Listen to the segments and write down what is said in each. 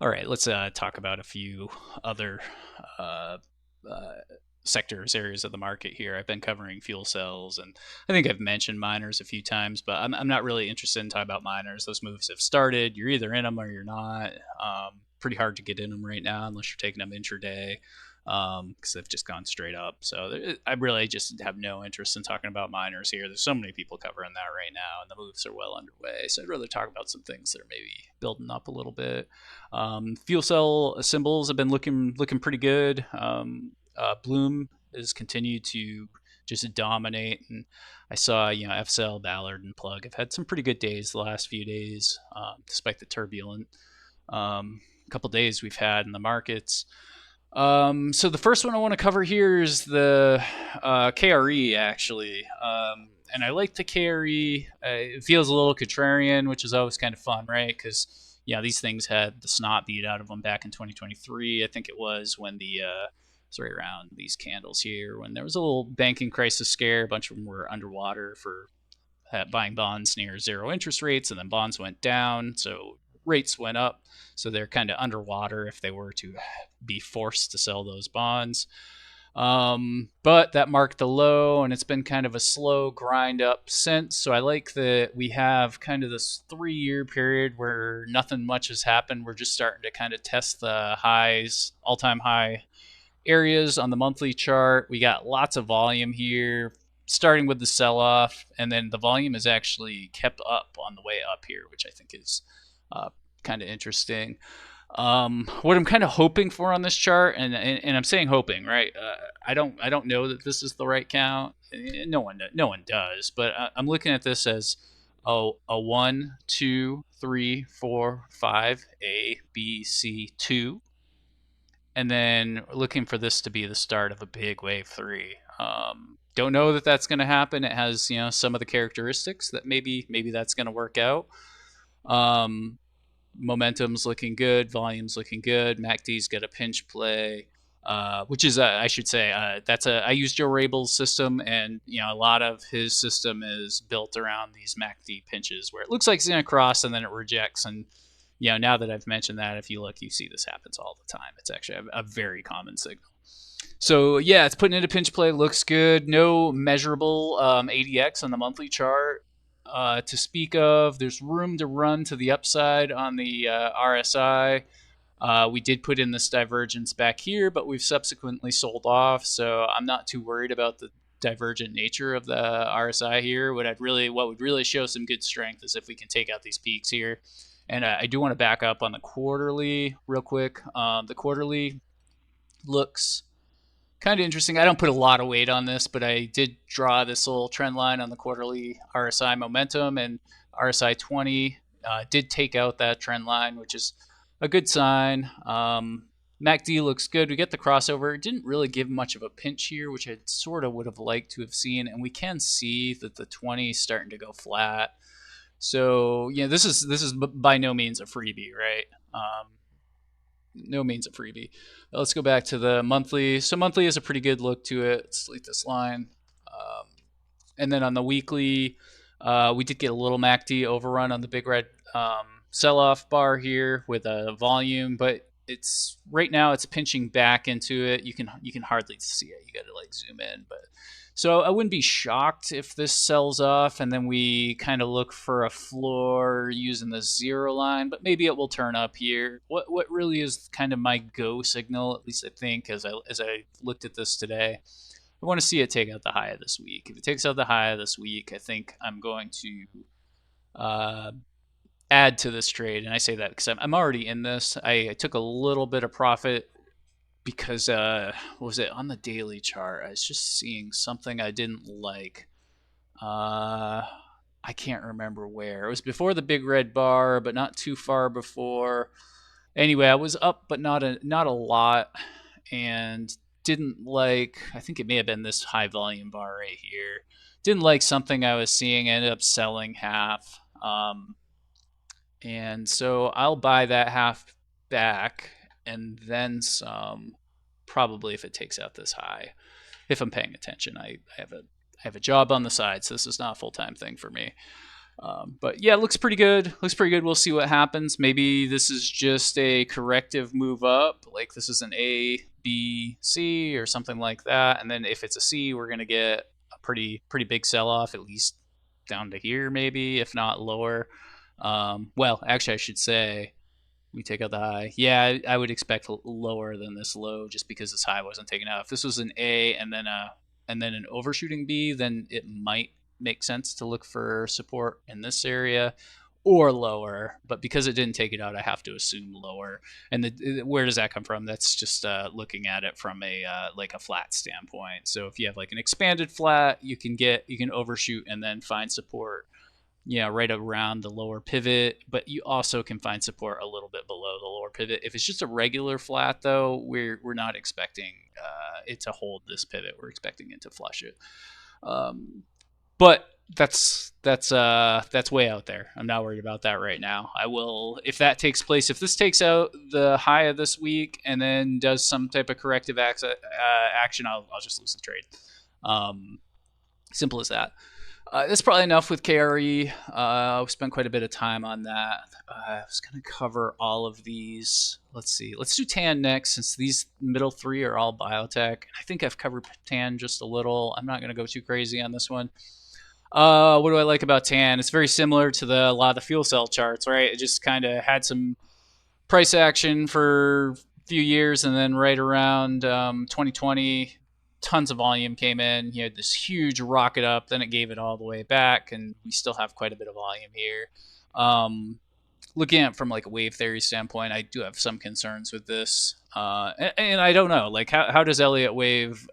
All right, let's talk about a few other uh, uh, sectors, areas of the market here. I've been covering fuel cells, and I think I've mentioned miners a few times, but I'm not really interested in talking about miners. Those moves have started. You're either in them or you're not. Pretty hard to get in them right now unless you're taking them intraday because they've just gone straight up. So I really just have no interest in talking about miners here. There's so many people covering that right now, and the moves are well underway. So I'd rather talk about some things that are maybe building up a little bit. Fuel cell symbols have been looking pretty good. Bloom has continued to just dominate, and I saw FCell, Ballard, and Plug have had some pretty good days the last few days, despite the turbulent couple days we've had in the markets. So the first one I want to cover here is the KRE actually. And I like the KRE. It feels a little contrarian, which is always kind of fun, right? Because these things had the snot beat out of them back in 2023. I think it was when it's right around these candles here when there was a little banking crisis scare. A bunch of them were underwater for buying bonds near zero interest rates, and then bonds went down, so rates went up. So they're kind of underwater if they were to be forced to sell those bonds. But that marked the low, and it's been kind of a slow grind up since. So I like that we have kind of this 3 year period where nothing much has happened. We're just starting to kind of test the highs, all time high areas on the monthly chart. We got lots of volume here, starting with the sell off, and then the volume is actually kept up on the way up here, which I think is uh, kind of interesting. What I'm kind of hoping for on this chart, and I'm saying hoping, right? I don't know that this is the right count. No one does, but I'm looking at this as a 1, 2, 3, 4, 5 A B C 2, and then looking for this to be the start of a big wave three. Don't know that that's going to happen. It has some of the characteristics that maybe that's going to work out. Um, Momentum's looking good, volume's looking good. MACD's got a pinch play, which is I should say I use Joe Rabel's system, and a lot of his system is built around these MACD pinches where it looks like it's going to cross and then it rejects. And now that I've mentioned that, if you look, you see this happens all the time. It's actually a very common signal. So yeah, it's putting into pinch play. Looks good. No measurable ADX on the monthly chart to speak of. There's room to run to the upside on the RSI. We did put in this divergence back here, but we've subsequently sold off. So I'm not too worried about the divergent nature of the RSI here. What would really show some good strength is if we can take out these peaks here. And I do want to back up on the quarterly real quick. The quarterly looks kind of interesting. I don't put a lot of weight on this, but I did draw this little trend line on the quarterly RSI momentum, and RSI 20 did take out that trend line, which is a good sign. MACD looks good. We get the crossover. It didn't really give much of a pinch here, which I sort of would have liked to have seen, and we can see that the 20 is starting to go flat. So this is by no means a freebie, right? No means a freebie. Let's go back to the monthly. So monthly is a pretty good look to it. Let's delete this line. And then on the weekly, we did get a little MACD overrun on the big red sell-off bar here with a volume, but it's right now it's pinching back into it. You can hardly see it. You got to like zoom in, but so I wouldn't be shocked if this sells off and then we kind of look for a floor using the zero line, but maybe it will turn up here. What really is kind of my go signal, at least I think, as I looked at this today, I want to see it take out the high of this week. If it takes out the high of this week, I think I'm going to uh, add to this trade. And I say that because I'm already in this. I took a little bit of profit because what was it on the daily chart? I was just seeing something I didn't like. I can't remember where. It was before the big red bar, but not too far before. Anyway, I was up, but not a lot, and didn't like. I think it may have been this high volume bar right here. Didn't like something I was seeing. Ended up selling half, and so I'll buy that half back and then some. Probably if it takes out this high, if I'm paying attention. I have a job on the side, so this is not a full time thing for me. But yeah, it looks pretty good. Looks pretty good. We'll see what happens. Maybe this is just a corrective move up. Like this is an A, B, C, or something like that. And then if it's a C, we're gonna get a pretty big sell off, at least down to here, maybe if not lower. Well, actually, I should say we take out the high. Yeah, I would expect lower than this low just because this high wasn't taken out. If this was an A and then an overshooting B, then it might make sense to look for support in this area or lower. But because it didn't take it out, I have to assume lower. And where does that come from? That's just looking at it from a like a flat standpoint. So if you have like an expanded flat, you can overshoot and then find support, yeah, right around the lower pivot, but you also can find support a little bit below the lower pivot. If it's just a regular flat, though, we're not expecting it to hold this pivot. We're expecting it to flush it. But that's way out there. I'm not worried about that right now. I will, if that takes place, if this takes out the high of this week and then does some type of corrective action, I'll just lose the trade. Simple as that. That's probably enough with KRE. I've spent quite a bit of time on that. I was going to cover all of these. Let's see. Let's do TAN next, since these middle three are all biotech. I think I've covered TAN just a little. I'm not going to go too crazy on this one. What do I like about TAN? It's very similar to a lot of the fuel cell charts, right? It just kind of had some price action for a few years, and then right around 2020, tons of volume came in. You had this huge rocket up, then it gave it all the way back, and we still have quite a bit of volume here. Looking at it from like a wave theory standpoint, I do have some concerns with this, and I don't know, like how does Elliott wave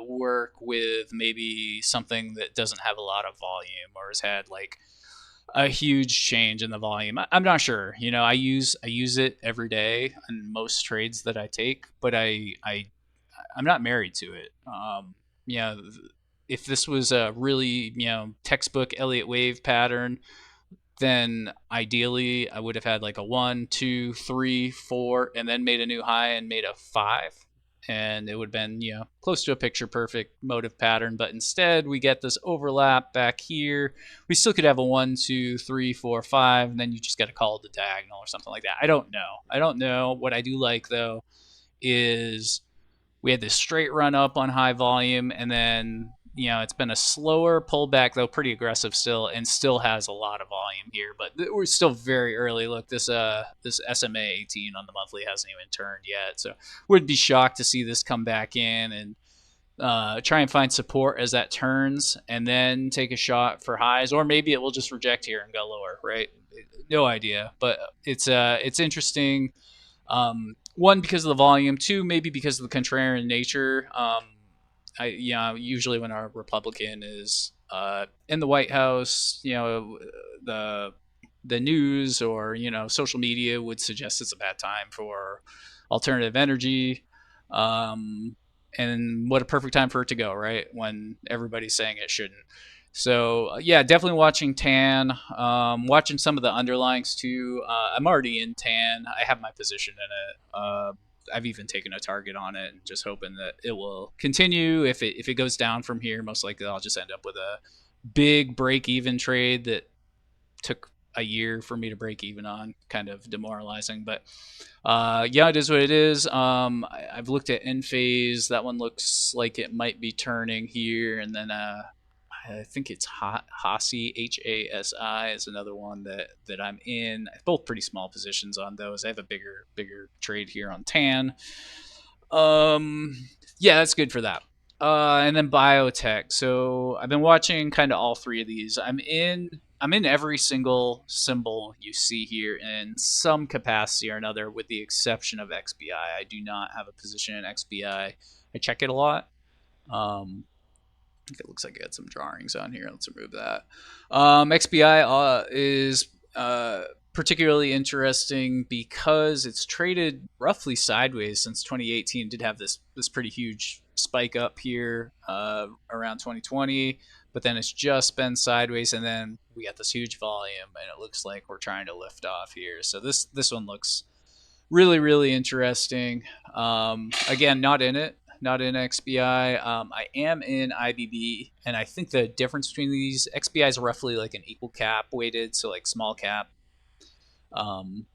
work with maybe something that doesn't have a lot of volume or has had like a huge change in the volume. I'm not sure. You know, I use it every day in most trades that I take, but I'm not married to it. You know, if this was a really textbook Elliott wave pattern, then ideally I would have had like a 1, 2, 3, 4, and then made a new high and made a 5. And it would have been, close to a picture perfect motive pattern. But instead, we get this overlap back here. We still could have a 1, 2, 3, 4, 5, and then you just got to call it the diagonal or something like that. I don't know. What I do like, though, is we had this straight run up on high volume, and then it's been a slower pullback, though pretty aggressive still, and still has a lot of volume here. But we're still very early. Look, this SMA 18 on the monthly hasn't even turned yet, so would be shocked to see this come back in and try and find support as that turns, and then take a shot for highs, or maybe it will just reject here and go lower. Right? No idea, but it's interesting. One, because of the volume. Two, maybe because of the contrarian nature. Usually when our Republican is in the White House, the news or social media would suggest it's a bad time for alternative energy. And what a perfect time for it to go, right? When everybody's saying it shouldn't. So yeah, definitely watching TAN, watching some of the underlyings too. I'm already in TAN. I have my position in it. I've even taken a target on it, and just hoping that it will continue. If it goes down from here, most likely I'll just end up with a big break even trade that took a year for me to break even on. Kind of demoralizing, but yeah, it is what it is. I've looked at end phase. That one looks like it might be turning here, and then I think it's Hasi, HASI is another one that I'm in. Both pretty small positions on those. I have a bigger trade here on TAN. Yeah, that's good for that. And then biotech. So I've been watching kind of all three of these. I'm in every single symbol you see here in some capacity or another, with the exception of XBI. I do not have a position in XBI. I check it a lot. It looks like I had some drawings on here. Let's remove that. XBI is particularly interesting because it's traded roughly sideways since 2018. It did have this pretty huge spike up here around 2020, but then it's just been sideways, and then we got this huge volume, and it looks like we're trying to lift off here. So this one looks really, really interesting. Again, not in it. not in XBI. I am in IBB, and I think the difference between these XBI is roughly like an equal cap weighted, so like small cap. Um,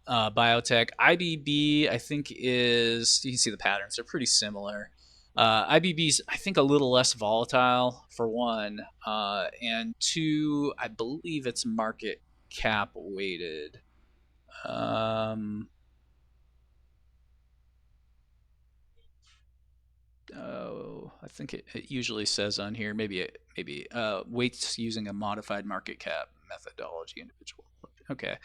Biotech IBB, I think is you can see the patterns; they're pretty similar. IBB's I think a little less volatile for one, and two, I believe it's market cap weighted. Um, oh, I think it usually says on here maybe weights using a modified market cap methodology individual. Okay.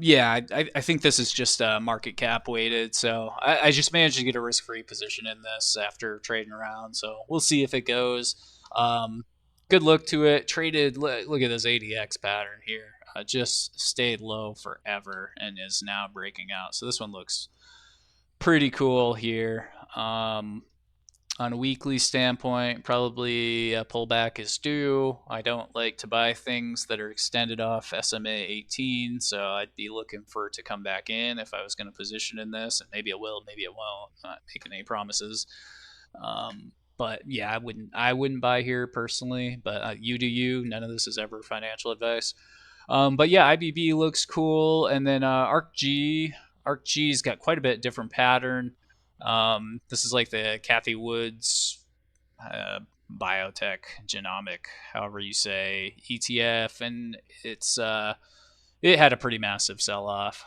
Yeah, I think this is just market cap weighted. So I just managed to get a risk free position in this after trading around. So we'll see if it goes. Good look to it. Traded. Look at this ADX pattern here. Just stayed low forever and is now breaking out. So this one looks pretty cool here. On a weekly standpoint, probably a pullback is due. I don't like to buy things that are extended off SMA 18, so I'd be looking for it to come back in if I was going to position in this, and maybe it will, maybe it won't. I'm not making any promises. But yeah, I wouldn't buy here personally. But you do you. None of this is ever financial advice. But yeah, IBB looks cool, and then ARKG. ARKG's got quite a bit different pattern. This is like the Kathy Woods uh, biotech genomic, however you say, ETF, and it had a pretty massive sell off.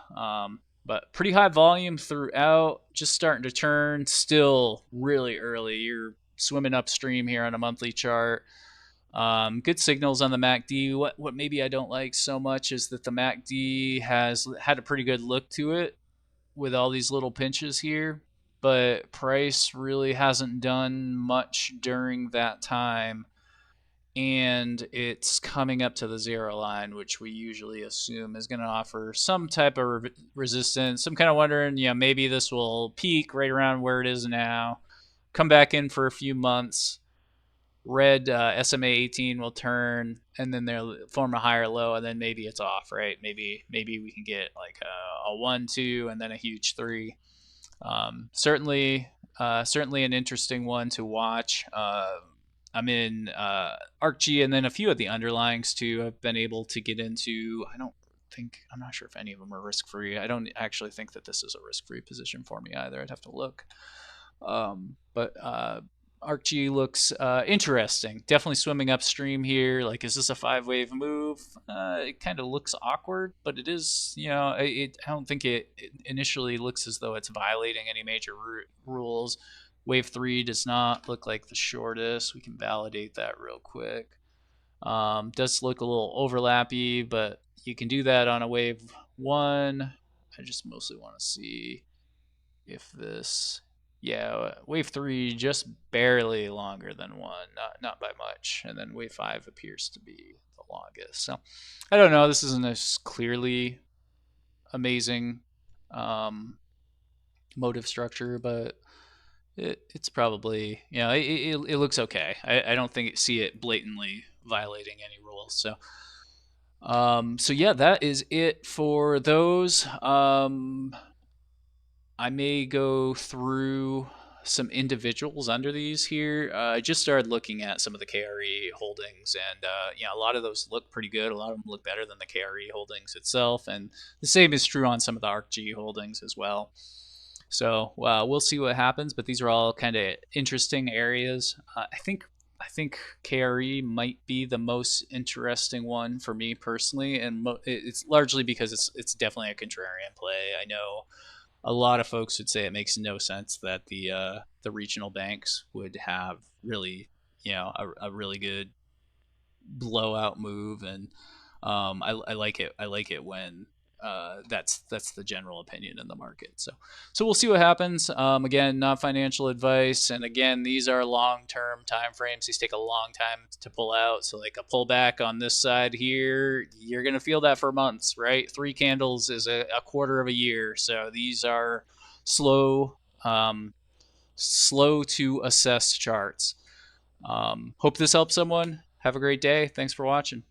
But pretty high volume throughout, just starting to turn. Still really early. You're swimming upstream here on a monthly chart. Good signals on the MACD. What maybe I don't like so much is that the MACD has had a pretty good look to it with all these little pinches here, but price really hasn't done much during that time. And it's coming up to the zero line, which we usually assume is going to offer some type of resistance. I'm kind of wondering, maybe this will peak right around where it is now, come back in for a few months. Red SMA 18 will turn, and then they'll form a higher low, and then maybe it's off, right? Maybe we can get like a 1, 2, and then a huge 3. Certainly an interesting one to watch. I'm in ARKG, and then a few of the underlyings too. I've been able to get into. I'm not sure if any of them are risk free. I don't actually think that this is a risk free position for me either. I'd have to look. But ARKG looks interesting. Definitely swimming upstream here. Like, is this a 5-wave move? It kind of looks awkward, but it is. I don't think it initially looks as though it's violating any major rules. Wave 3 does not look like the shortest. We can validate that real quick. Does look a little overlappy, but you can do that on a wave 1. I just mostly want to see if this, yeah, wave 3 just barely longer than 1, not by much, and then wave 5 appears to be the longest. So I don't know, this isn't as clearly amazing motive structure, but it's probably, it looks okay. I don't see it blatantly violating any rules. So yeah, that is it for those. I may go through some individuals under these here. I just started looking at some of the KRE holdings, and a lot of those look pretty good. A lot of them look better than the KRE holdings itself, and the same is true on some of the ARKG holdings as well. So we'll see what happens, but these are all kind of interesting areas. I think KRE might be the most interesting one for me personally, and it's largely because it's definitely a contrarian play. I know a lot of folks would say it makes no sense that the regional banks would have really, a really good blowout move, and I like it. I like it when that's the general opinion in the market. So we'll see what happens. Again, not financial advice, and again, these are long-term time frames. These take a long time to pull out. So like a pullback on this side here, you're gonna feel that for months, right? 3 candles is a quarter of a year. So these are slow, slow to assess charts. Hope this helps someone. Have a great day. Thanks for watching.